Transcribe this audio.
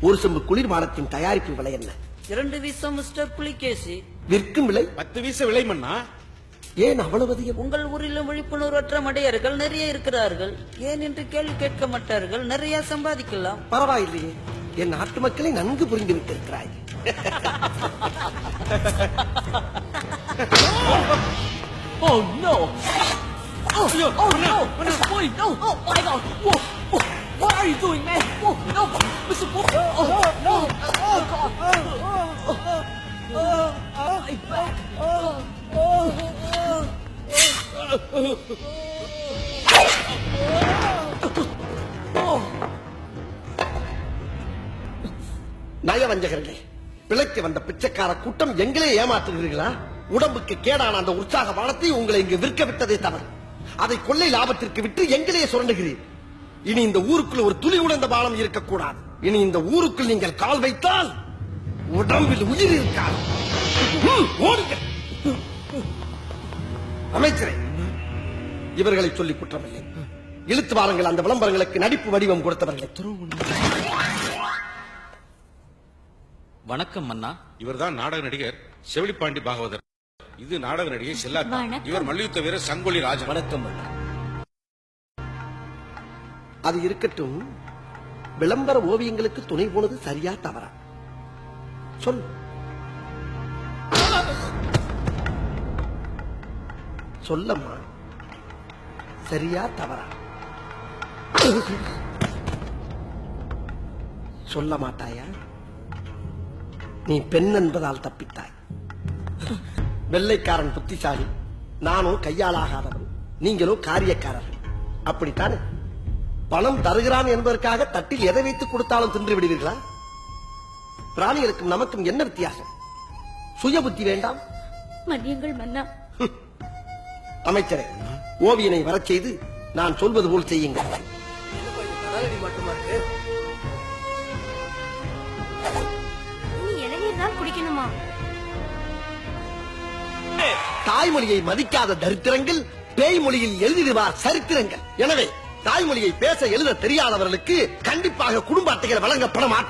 ஒரு செம்பு குளிர்பானத்தின் தயாரிப்பு விலை என்ன? 2 வீசம் மிஸ்டர் புலிகேசி. விற்கும் விலை 10 வீச விலை மன்னா. ஏன் அவ்வளவு அதிகம்? உங்கள் ஊரிலும் விழிப்புணர்வற்ற மடையர்கள் நிறைய இருக்கிறார்கள். ஏன் என்று கேள்வி கேட்க மாட்டார்கள். நிறைய சம்பாதிக்கலாம். பரவாயில்லையே, என் நாட்டு மக்களை நன்கு புரிந்து விட்டிருக்கிறாய். Oh no! Oh no! Mr. Boy, no! Oh my God! Whoa! Oh, what are you doing, man? Whoa, no! Mr. Boy! Oh no! Oh God! My back! நயவஞ்சகர்களே, பிழைக்க வந்த பிச்சைக்கார கூட்டம் எங்களே ஏமாற்றுகிறீர்களா? உடம்புக்கு கேடான அந்த உற்சாக பானத்தை உங்களை இங்கு விற்க விட்டதே தவறு. அதை கொள்ளை லாபத்திற்கு விட்டு எங்களே சுரண்டுகிறீர். இனி இந்த ஊருக்குள் ஒரு துளி உடைந்த பானம் இருக்கக்கூடாது. இனி இந்த ஊருக்குள் நீங்கள் கால் வைத்தால் உடம்பில் உயிர் இருக்காது. ஓடுங்க. அமைச்சரே, இவர்களை சொல்லி குற்றமில்லை. இழுத்து வாருங்கள் அந்த விளம்பரங்களுக்கு நடிப்பு வடிவம் கொடுத்தவர்களை. வணக்கம் மன்னா. இவர்தான் நாடக நடிகர் செவிலிப்பாண்டி பாகவதர். இது நாடக நடிகை செல்லாத்தா. இவர் மல்யுத்த வீரர் சங்கொலி ராஜன். வணக்கம். அது இருக்கட்டும், விளம்பர ஓவியங்களுக்கு துணை போனது சரியா தவறா? சொல். சொல்லம்மா, சரியா தவறா? சொல்ல மாட்டாயா? நீ பெண் என்பதால் தப்பித்தாய். வெள்ளைக்காரன் புத்திசாலி, நானோ கையாலாகாதவன், நீங்களோ காரியக்காரர்கள். அப்படித்தானே? பணம் தருகிறான் என்பதற்காக தட்டில் எதை வைத்து கொடுத்தாலும் தின்று விடுவீர்களா? பிராணிகளுக்கும் நமக்கும் என்ன வித்தியாசம்? சுய புத்தி வேண்டாம்? மன்னியுங்கள் மன்னா. அமைச்சரே, ஓவியனை வரச் செய்து நான் சொல்வது போல் செய்யுங்கள். இளநீர் தான் குடிக்கணுமா? தாய்மொழியை மதிக்காத தரித்திரங்கள் பேய் மொழியில் எழுதிடுவார் சரித்திரங்கள். எனவே தாய்மொழியை பேச எழுத தெரியாதவர்களுக்கு கண்டிப்பாக குடும்ப அட்டைகள் வழங்கப்பட மாட்டார்.